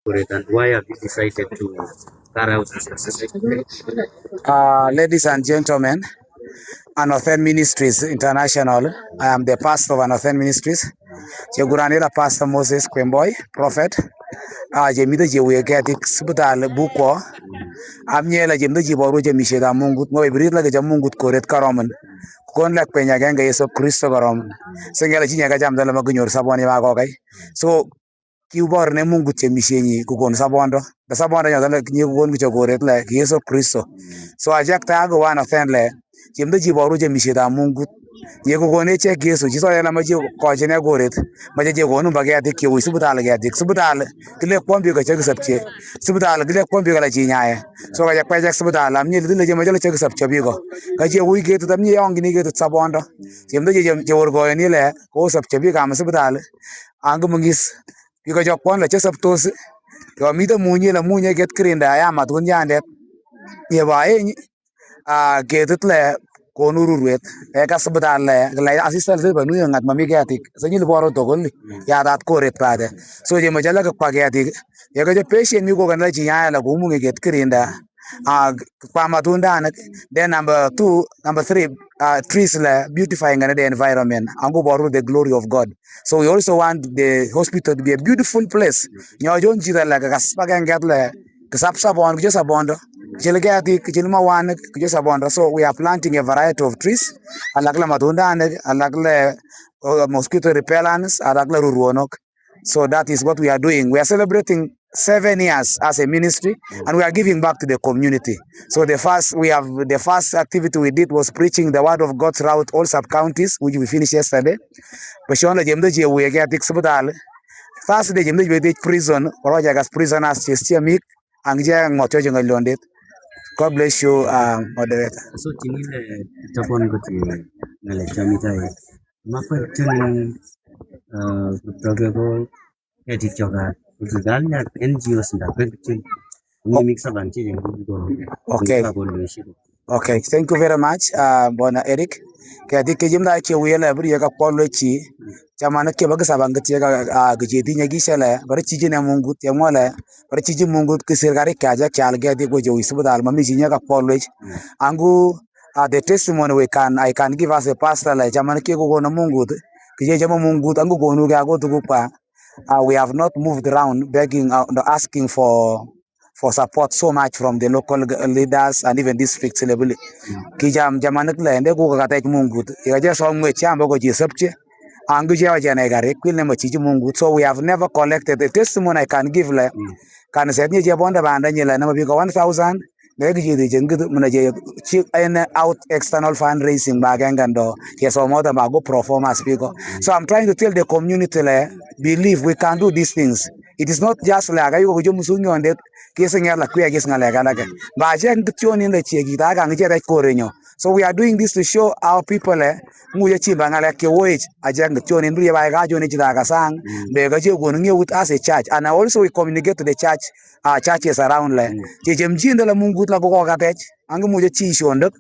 And why have you decided to carry out this exercise? Ladies and gentlemen, Anothen Ministries International. I am the pastor of Anothen Ministries. Cheguranira Pastor Moses Kwemboy, prophet. Jemida jeweketik hospital Bukwo. Amnyela jemda jiboru jemisheda mungut ngo ibrid la jamungut koret karomen. Kon lek penya genga Yesu Kristo karomen. Sengela chinya ka jam dala magunyor saboni ma kokay. So kiubor ne mungut chemishenyi kukon sabondo. Da sabondo nya dala kinye kukon kuchokoret la Yesu Kristo. So ajak ta go Anothen le jemda jiboru jemisheda mungut. Ye kukone che Yesu chiso yana maji kochine koret. Maji je konu bagati ki hospital gatik. Hospital kile kwambi ka chek sapche. Hospital kile kwambi ka la chinyaye. So ka jakpa jak hospital amni dile je majalo chek sapche bigo. Ka je wi ke tamni yong ni ke sabondo. Jemda je worgo ni le ko sapche bi ka hospital. Ang mungis bigo jokpon la che saptos. Yo mi to munye get krinda ya matun yandet. Ye ba ketut le konururwet ka hospital le assistant se banu ngat mami gatik so nyil boro togol ya dat koret pade so je majala ka pagetik ya ga patient mi ko kan la jinya la gumu get krinda kwa matunda then number 3 trees la beautifying the environment and go borrow the glory of God. So we also want the hospital to be a beautiful place. Nyo jon jira la ka spagan gat la ka sabon just abondo so we are planting a variety of trees. Alakla matunda alakla mosquito repellents, alakla ruruonok. So that is what we are doing. We are celebrating 7 years as a ministry, and we are giving back to the community. So the first activity we did was preaching the word of God throughout all sub-counties, which we finished yesterday. First day, we prison, or prisoners, God bless you, moderator. So tinile tapon ko ti ngale chamitai. Mako tun progrego edit yoga. Udalnya NGOs nda betul. Ni mix up anti yang Okay. Okay, thank you very much, Bona Eric. Kaya ke jimda ke wiyela buri ya ka pollo chi. Chamana ke baga sabang ke ga gejedi nya gisela bar chi jina mungut ya mola bar chi ji mungut ke sirgari kaja kyal ga de go jo isbudal mami jinya ka pollo angu the testimony I can give as a pastor la chamana ke go na mungut ke jama mungut angu go nu ga go to pa. We have not moved around begging asking for support so much from the local leaders and even district level. Kijam jamanak la ende go ka tek mungut. Ya ja so ngwe chamba go jisapche. Angu ja jana gare kwil ne machi mungut. So we have never collected the testimony I can give la. Kan set ni je bonda banda nyela na mabi 1000. Maybe the jengu muna je chip out external fundraising bagangando. Yes, or more than go perform as speaker. So I'm trying to tell the community believe we can do these things. It is not just like I go musunyo on that kissing la queer kissing like but so we are doing this to show our people muya chimba like wage ajang the chon in ria ga joni chida sang be ga je gonu with us a church, and also we communicate to the church churches around la jem jinda la mungut la go ga tech ang muya chi shondok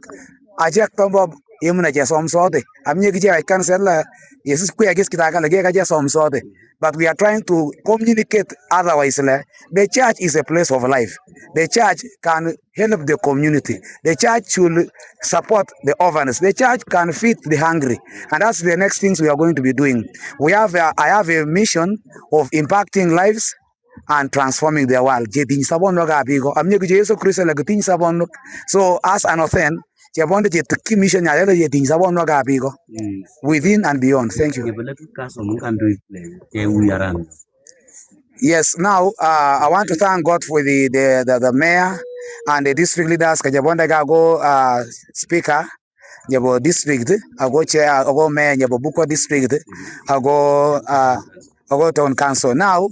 ajak tombo yemuna je som sote amye gi I cancel la yesus ku agis kita ga ga je som sote, but we are trying to communicate otherwise the church is a place of life. The church can help the community. The church should support the orphans. The church can feed the hungry, and that's the next things we are going to be doing. I have a mission of impacting lives and transforming the world. So as Anothen, within and beyond. Thank you. Yes, now I want to thank God for the mayor and the district leaders. Kajabonda go speaker, Jabo district, I go chair, I go mayor, Jabo Bukwo district, I go town council. Now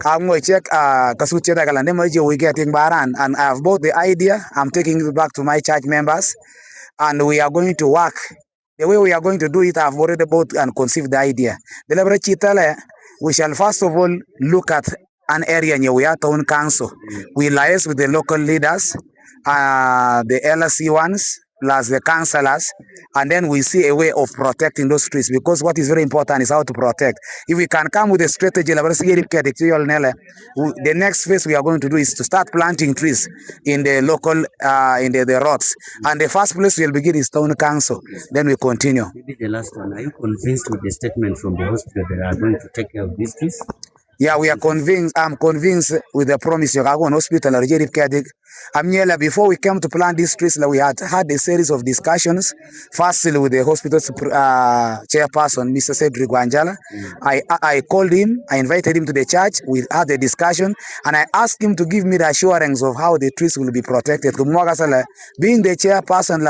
I'm going to check Kasuche Dagalande we getting Baran, and I have bought the idea. I'm taking it back to my church members, and we are going to work. The way we are going to do it, I've already bought and conceived the idea. We shall first of all look at an area near we are town council. We liaise with the local leaders, the LSC ones, plus the councillors, and then we see a way of protecting those trees, because what is very important is how to protect. If we can come with a strategy, the next phase we are going to do is to start planting trees in the local, in the roads. And the first place we'll begin is town council. Then we continue. Maybe the last one. Are you convinced with the statement from the hospital that they are going to take care of these trees? Yeah, we are convinced. I'm convinced with the promise of our hospital. Before we came to plant these trees, we had a series of discussions. Firstly, with the hospital chairperson, Mr. Cedric Wanjala. I called him. I invited him to the church. We had a discussion, and I asked him to give me the assurance of how the trees will be protected. Being the chairperson,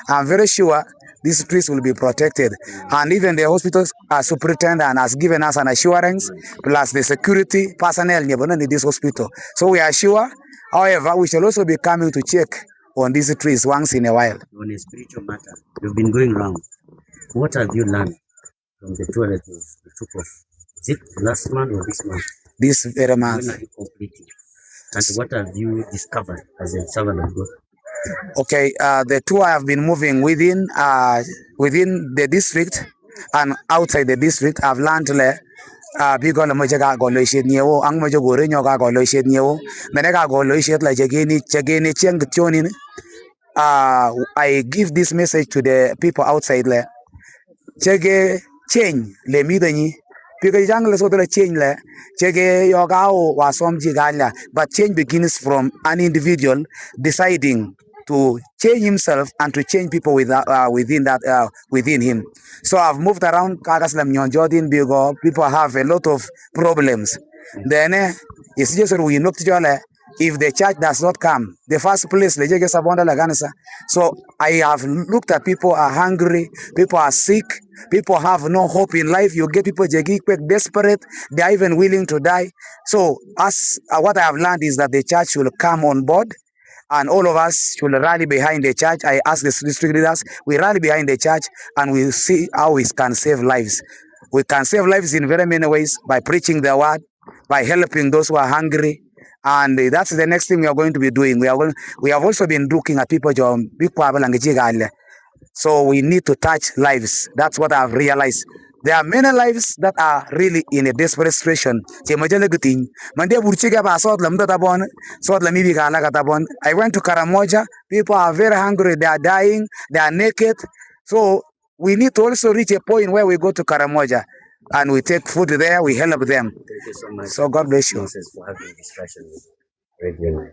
I'm very sure these trees will be protected. And even the hospital superintendent has given us an assurance, plus the security personnel in this hospital. So we are sure. However, we shall also be coming to check on these trees once in a while. On a spiritual matter, you've been going around. What have you learned from the tour that you took off? Is it last month or this month? This very month. When are you completing? And what have you discovered as a servant of God? Okay, the tour have been moving within the district and outside the district. I've learned because I give this message to the people outside chege change le midanyi because young le sotole change le chege yogao wasom jigala, but change begins from an individual deciding to change himself and to change people within him. So I've moved around Kagaslam Jordan Bigo. People have a lot of problems. Then it's just we look to if the church does not come, the first place, so I have looked at people are hungry, people are sick, people have no hope in life. You get people desperate, they are even willing to die. So what I have learned is that the church should come on board, and all of us should rally behind the church. I ask the district leaders, we rally behind the church, and we see how we can save lives. We can save lives in very many ways, by preaching the word, by helping those who are hungry. And that's the next thing we are going to be doing. We have also been looking at people. So we need to touch lives. That's what I've realized. There are many lives that are really in a desperate situation. I went to Karamoja. People are very hungry. They are dying. They are naked. So we need to also reach a point where we go to Karamoja and we take food there, we help them. Thank you so much. So God bless you. For having a discussion with Radio.